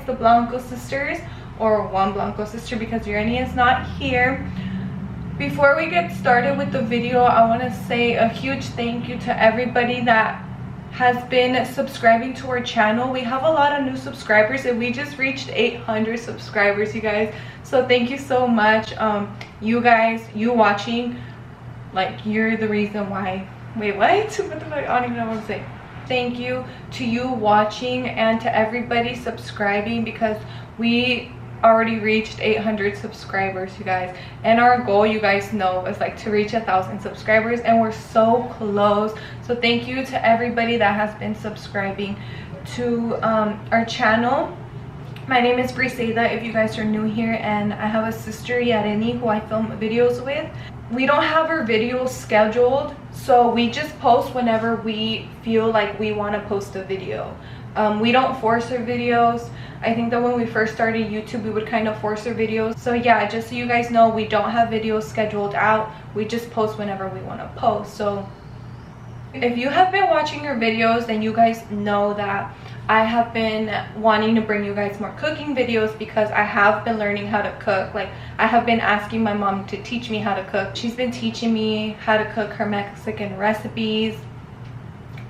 the Blanco sisters, or one Blanco sister because Urania is not here. Before we get started with the video, I want to say a huge thank you to everybody that has been subscribing to our channel. We have a lot of new subscribers and we just reached 800 subscribers, you guys. So thank you so much. You guys, you watching, like, you're the reason why. Wait, what? I don't even know what I'm saying. Thank you to you watching and to everybody subscribing, because we already reached 800 subscribers, you guys, and our goal, you guys know, is like to reach 1,000 subscribers, and we're so close. So thank you to everybody that has been subscribing to our channel. My name is Briseida if you guys are new here, and I have a sister, Yareni, who I film videos with. We don't have our videos scheduled, so we just post whenever we feel like we want to post a video. We don't force our videos. I think that when we first started YouTube, we would kind of force our videos. So yeah, just so you guys know, we don't have videos scheduled out. We just post whenever we want to post. So if you have been watching our videos, then you guys know that I have been wanting to bring you guys more cooking videos, because I have been learning how to cook. Like, I have been asking my mom to teach me how to cook. She's been teaching me how to cook her Mexican recipes,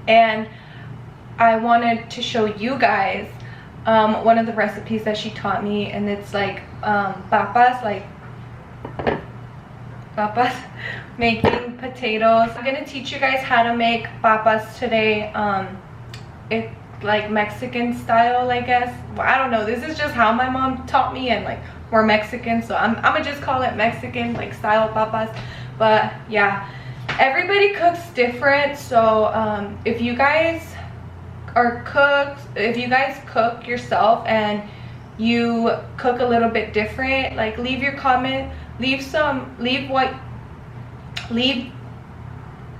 and I wanted to show you guys one of the recipes that she taught me, and it's like papas, making potatoes. I'm gonna teach you guys how to make papas today. It's like Mexican style, I guess. Well, I don't know, this is just how my mom taught me, and like, we're Mexican, so I'm gonna just call it Mexican like style papas. But yeah, everybody cooks different. So if you guys cook yourself and you cook a little bit different, like, leave your comment,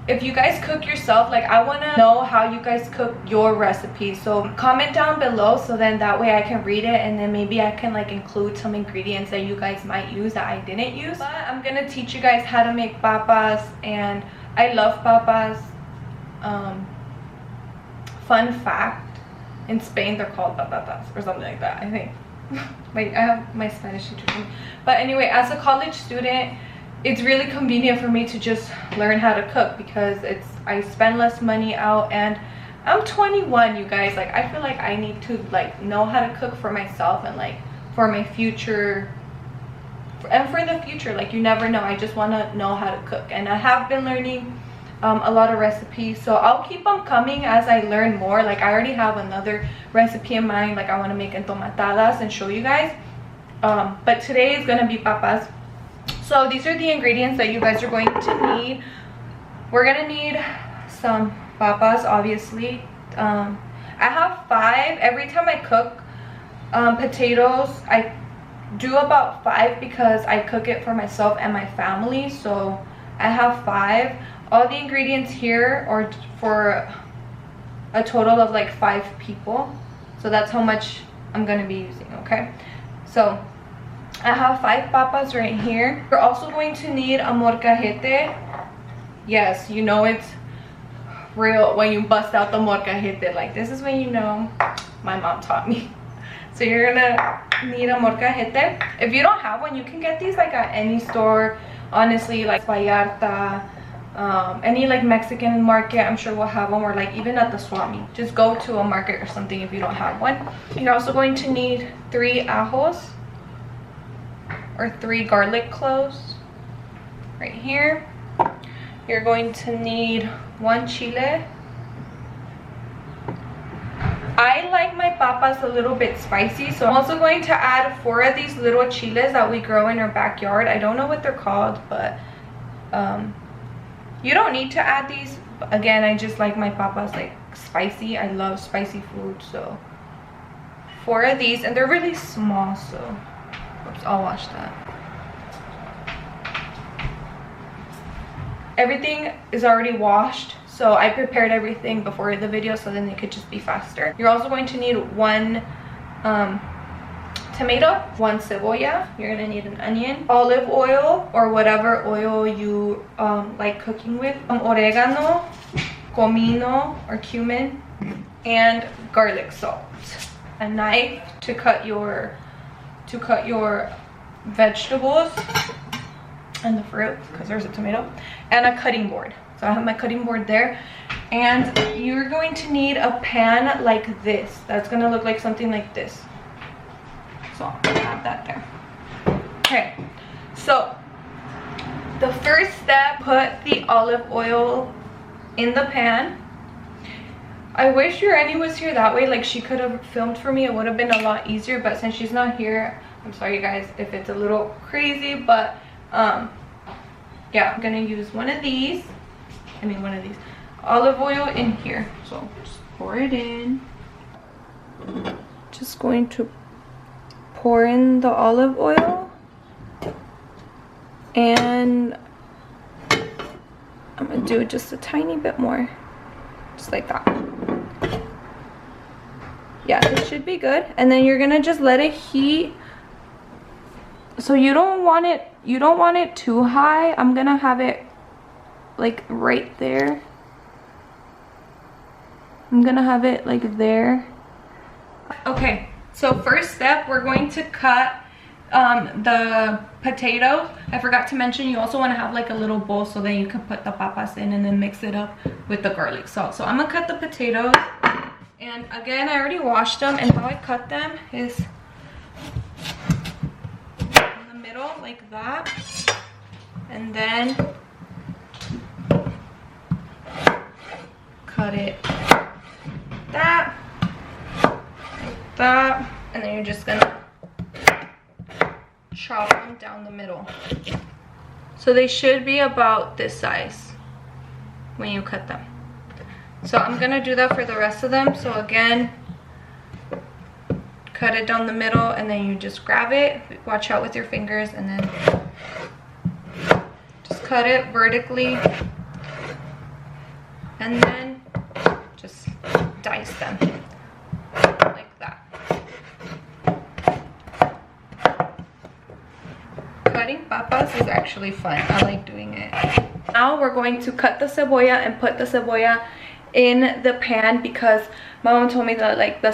if you guys cook yourself, like, I want to know how you guys cook your recipe. So comment down below, so then that way I can read it, and then maybe I can like include some ingredients that you guys might use that I didn't use. But I'm gonna teach you guys how to make papas, and I love papas. Fun fact, in Spain they're called patatas or something like that, I think. Wait, I have my Spanish teacher with me. But anyway, as a college student, it's really convenient for me to just learn how to cook, because I spend less money out, and I'm 21, you guys. Like, I feel like I need to like know how to cook for myself, and like for my future, and for the future, like, you never know. I just want to know how to cook, and I have been learning a lot of recipes, so I'll keep them coming as I learn more. Like, I already have another recipe in mind, like I want to make entomatadas and show you guys, but today is gonna be papas. So these are the ingredients that you guys are going to need. We're gonna need some papas, obviously. I have 5. Every time I cook potatoes, I do about 5, because I cook it for myself and my family. So I have 5. All the ingredients here are for a total of like 5 people. So that's how much I'm gonna be using, okay? So I have 5 papas right here. You're also going to need a molcajete. Yes, you know it's real when you bust out the molcajete. Like, this is when you know my mom taught me. So you're gonna need a molcajete. If you don't have one, you can get these like at any store, honestly, like Vallarta, any like Mexican market, I'm sure we'll have one, or like even at the Swami. Just go to a market or something if you don't have one. You're also going to need 3 ajos, or 3 garlic cloves right here. You're going to need 1 chile. I like my papas a little bit spicy, so I'm also going to add 4 of these little chiles that we grow in our backyard. I don't know what they're called, but you don't need to add these. Again, I just like my papas like spicy. I love spicy food, so 4 of these, and they're really small, so oops, I'll wash that. Everything is already washed, so I prepared everything before the video, so then it could just be faster. You're also going to need 1 tomato, 1 cebolla. You're gonna need an onion, olive oil or whatever oil you like cooking with, oregano, comino or cumin, and garlic salt. a knife to cut your vegetables and the fruit, because there's a tomato, and a cutting board. So I have my cutting board there, and you're going to need a pan like this. That's gonna look like something like this. So I'm gonna have that there. Okay, so the first step, put the olive oil in the pan. I wish Urani was here, that way like she could have filmed for me. It would have been a lot easier, but since she's not here, I'm sorry guys if it's a little crazy, but yeah, I'm gonna use one of these olive oil in here. So just pour it in. Just going to pour in the olive oil, and I'm gonna do just a tiny bit more, just like that. Yeah, this should be good. And then you're gonna just let it heat. So you don't want it too high. I'm gonna have it like right there. I'm gonna have it like there. Okay, so first step, we're going to cut the potatoes. I forgot to mention, you also want to have like a little bowl so then you can put the papas in and then mix it up with the garlic salt. So I'm gonna cut the potatoes, and again, I already washed them, and how I cut them is in the middle like that, and then cut it that, like that, and then you're just gonna chop them down the middle. So they should be about this size when you cut them. So I'm gonna do that for the rest of them. So again, cut it down the middle, and then you just grab it, watch out with your fingers, and then just cut it vertically, and then just dice them like that. Cutting papas is actually fun. I like doing it. Now we're going to cut the cebolla and put the cebolla in the pan, because my mom told me that like the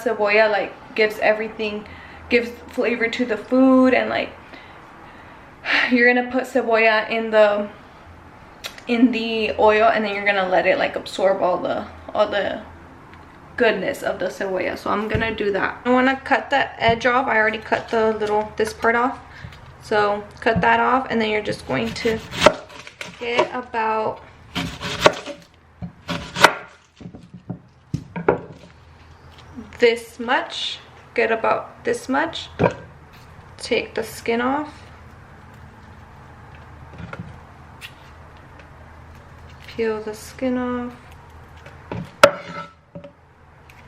cebolla like gives flavor to the food, and like you're gonna put cebolla in the oil, and then you're gonna let it like absorb all the goodness of the cebolla. So I'm gonna do that. I want to cut the edge off. I already cut this part off, so cut that off, and then you're just going to get about this much. Take the skin off, peel the skin off,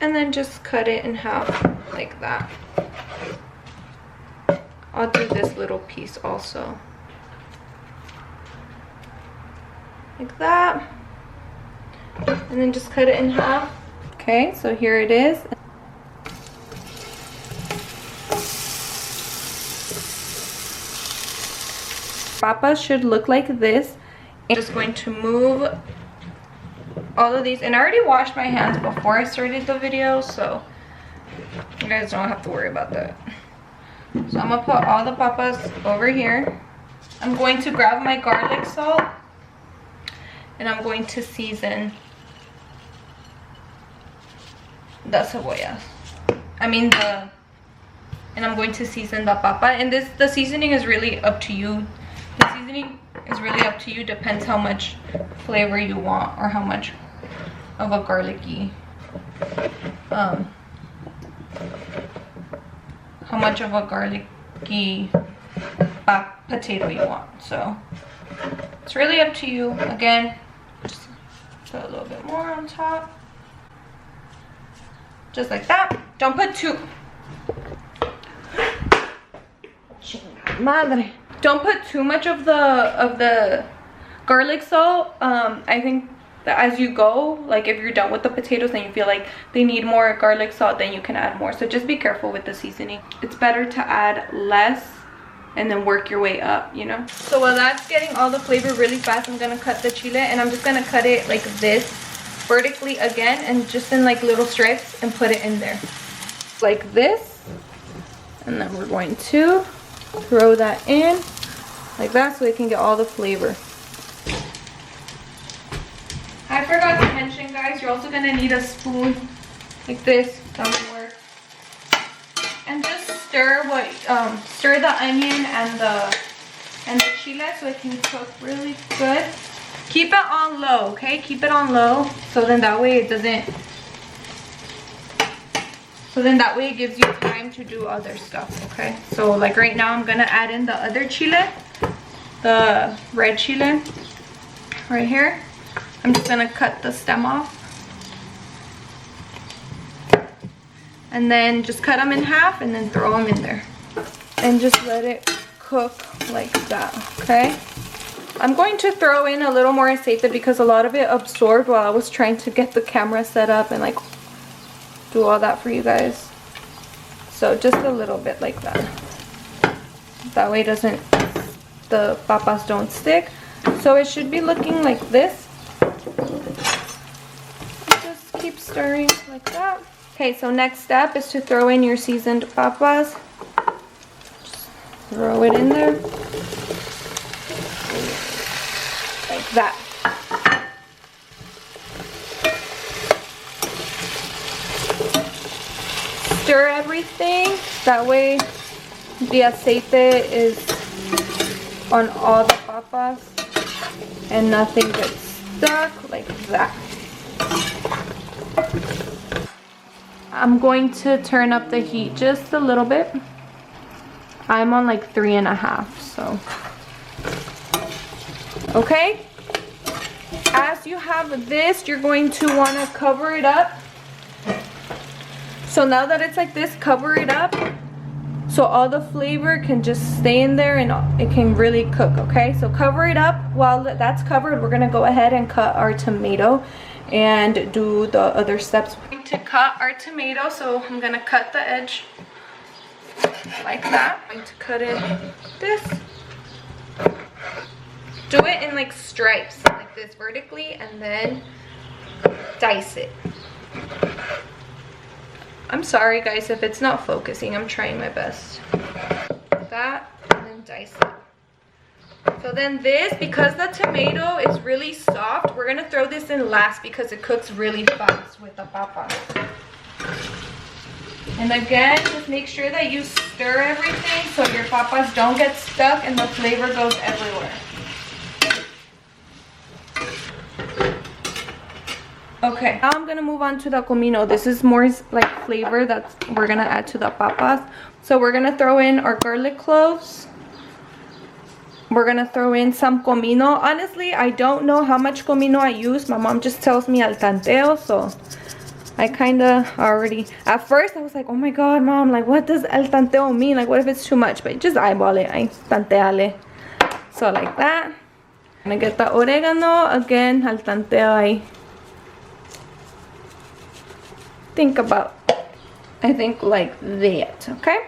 and then just cut it in half like that. I'll do this little piece also, like that, and then just cut it in half. Okay, so here it is. Papas should look like this. I'm just going to move all of these, and I already washed my hands before I started the video, so you guys don't have to worry about that. So I'm gonna put all the papas over here. I'm going to grab my garlic salt, and I'm going to season the cebollas. And I'm going to season the papa. And the seasoning is really up to you. The seasoning is really up to you. Depends how much flavor you want, or how much of a garlicky, potato you want. So it's really up to you. Again, just put a little bit more on top, just like that. Don't put too madre. Don't put too much of the garlic salt. I think that as you go, like if you're done with the potatoes and you feel like they need more garlic salt, then you can add more. So just be careful with the seasoning. It's better to add less and then work your way up, you know. So while that's getting all the flavor really fast, I'm gonna cut the chile, and I'm just gonna cut it like this, vertically again and just in like little stripes and put it in there like this. And then we're going to throw that in like that so it can get all the flavor. I forgot to mention, guys, you're also gonna need a spoon like this. That would work. And just stir the onion and the chile so it can cook really good. Keep it on low, okay? Keep it on low so then that way it doesn't. So then that way it gives you time to do other stuff, okay? So like right now I'm gonna add in the other chile, the red chile right here. I'm just gonna cut the stem off. And then just cut them in half and then throw them in there. And just let it cook like that, okay? I'm going to throw in a little more aceite because a lot of it absorbed while I was trying to get the camera set up and like do all that for you guys. So just a little bit like that. That way the papas don't stick. So it should be looking like this. Just keep stirring like that. Okay, so next step is to throw in your seasoned papas. Just throw it in there. Like that. Stir everything. That way the aceite is on all the papas and nothing gets stuck like that. I'm going to turn up the heat just a little bit. I'm on like 3.5, so. Okay. As you have this, you're going to want to cover it up. So now that it's like this, cover it up so all the flavor can just stay in there and it can really cook, okay? So cover it up. While that's covered, we're going to go ahead and cut our tomato and do the other steps. We're going to cut our tomato, so I'm going to cut the edge like that. I'm going to cut it this. Do it in like stripes, like this vertically, and then dice it. I'm sorry guys if it's not focusing, I'm trying my best. That, and then dice it. So then this, because the tomato is really soft, we're gonna throw this in last because it cooks really fast with the papa. And again, just make sure that you stir everything so your papas don't get stuck and the flavor goes everywhere. Okay, now I'm gonna move on to the comino. This is more like flavor that we're gonna add to the papas. So we're gonna throw in our garlic cloves. We're gonna throw in some comino. Honestly, I don't know how much comino I use. My mom just tells me al tanteo, so I kinda already, at first I was like, oh my god, mom, like what does al tanteo mean? Like what if it's too much? But just eyeball it, I tanteale. So like that. I'm gonna get the oregano, again, al tanteo. I think like that, okay?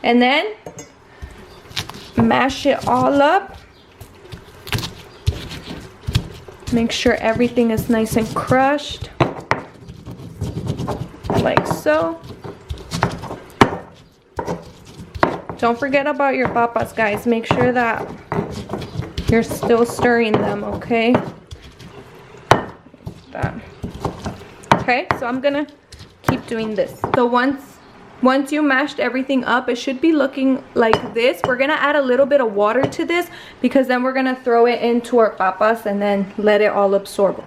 And then mash it all up. Make sure everything is nice and crushed. Like so. Don't forget about your papas, guys. Make sure that you're still stirring them, okay? Like that. Okay, so I'm gonna keep doing this. So once you mashed everything up, it should be looking like this. We're gonna add a little bit of water to this because then we're gonna throw it into our papas and then let it all absorb.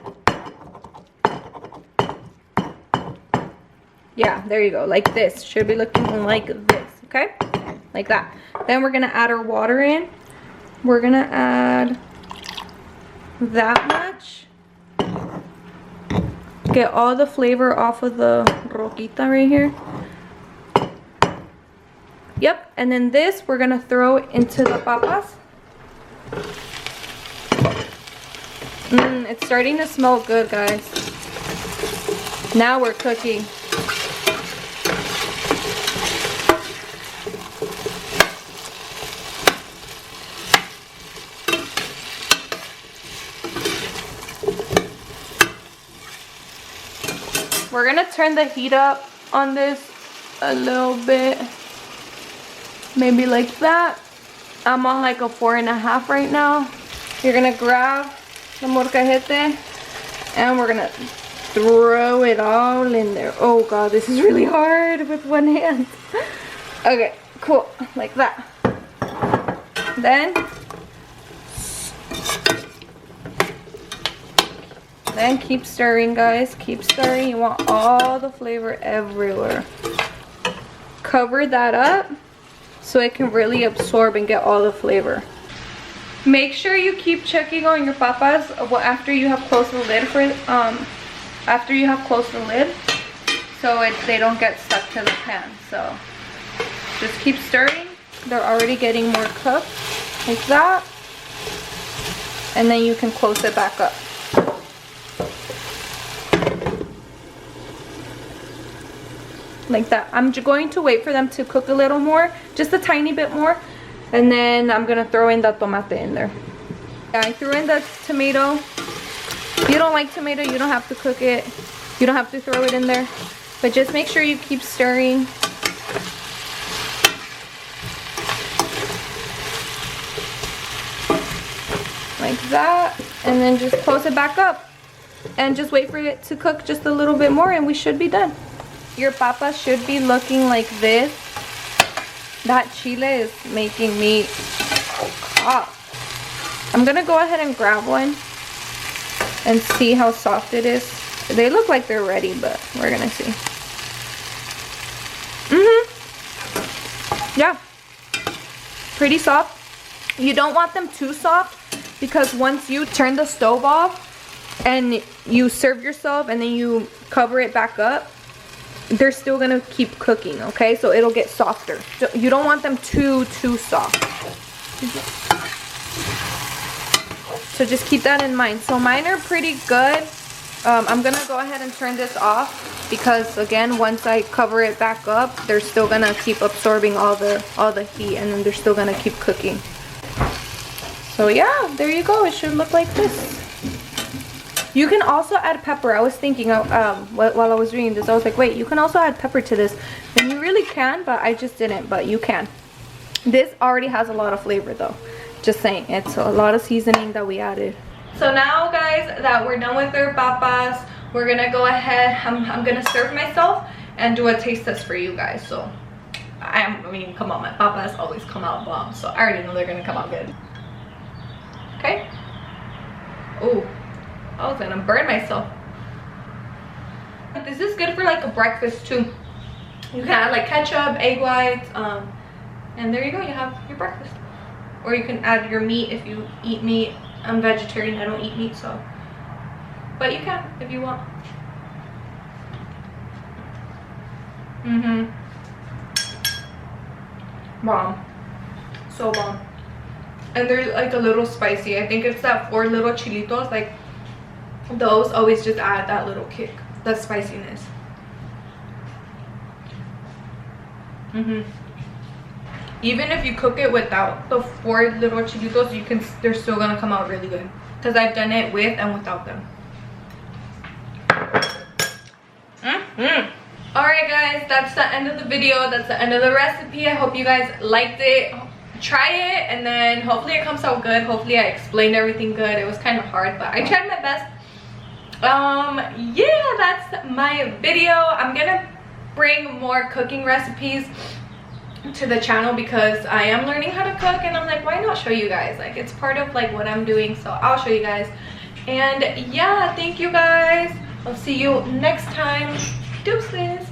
Yeah, there you go, like this. Should be looking like this, okay? Like that. Then we're gonna add our water in. We're gonna add that much. Get all the flavor off of the roquita right here. Yep, and then this we're gonna throw into the papas. It's starting to smell good, guys. Now we're cooking. We're gonna turn the heat up on this a little bit, maybe like that. I'm on like a 4.5 right now. You're gonna grab the molcajete and we're gonna throw it all in there. Oh god, this is really hard with one hand. Okay, cool, like that. Then keep stirring, guys. Keep stirring. You want all the flavor everywhere. Cover that up so it can really absorb and get all the flavor. Make sure you keep checking on your papas after you have closed the lid so they don't get stuck to the pan. So just keep stirring. They're already getting more cooked, like that. And then you can close it back up. Like that. I'm going to wait for them to cook a little more, just a tiny bit more, and then I'm gonna throw in the tomate in there. Yeah, I threw in the tomato. If you don't like tomato, you don't have to cook it. You don't have to throw it in there, but just make sure you keep stirring. Like that, and then just close it back up and just wait for it to cook just a little bit more and we should be done. Your papa should be looking like this. That chile is making me cough. I'm gonna go ahead and grab one and see how soft it is. They look like they're ready, but we're gonna see. Yeah, pretty soft. You don't want them too soft, because once you turn the stove off and you serve yourself and then you cover it back up, they're still gonna keep cooking, okay? So it'll get softer. So you don't want them too soft. So just keep that in mind. So mine are pretty good. I'm gonna go ahead and turn this off because again, once I cover it back up, they're still gonna keep absorbing all the heat, and then they're still gonna keep cooking. So yeah, there you go. It should look like this. You can also add pepper. I was thinking while I was reading this, I was like, wait, you can also add pepper to this. And you really can, but I just didn't, but you can. This already has a lot of flavor though. Just saying, it's a lot of seasoning that we added. So now guys, that we're done with our papas, we're gonna go ahead, I'm gonna serve myself and do a taste test for you guys. So, I mean, come on, my papas always come out bomb. So I already know they're gonna come out good. Okay? Ooh. I was gonna burn myself. This is good for like a breakfast too. You can add like ketchup, egg whites, and there you go, you have your breakfast. Or you can add your meat if you eat meat. I'm vegetarian, I don't eat meat, so. But you can if you want. Bomb. So bomb. And they're like a little spicy. I think it's that 4 little chilitos, like those always just add that little kick, that spiciness. Even if you cook it without the 4 little chilitos, they're still gonna come out really good, because I've done it with and without them. Alright guys, that's the end of the video. That's the end of the recipe. I hope you guys liked it. Try it and then hopefully it comes out good. Hopefully I explained everything good. It was kind of hard, but I tried my best. Yeah, that's my video. I'm gonna bring more cooking recipes to the channel because I am learning how to cook, and I'm like, why not show you guys? Like, it's part of like what I'm doing, so I'll show you guys. And yeah, thank you guys. I'll see you next time. Deuces.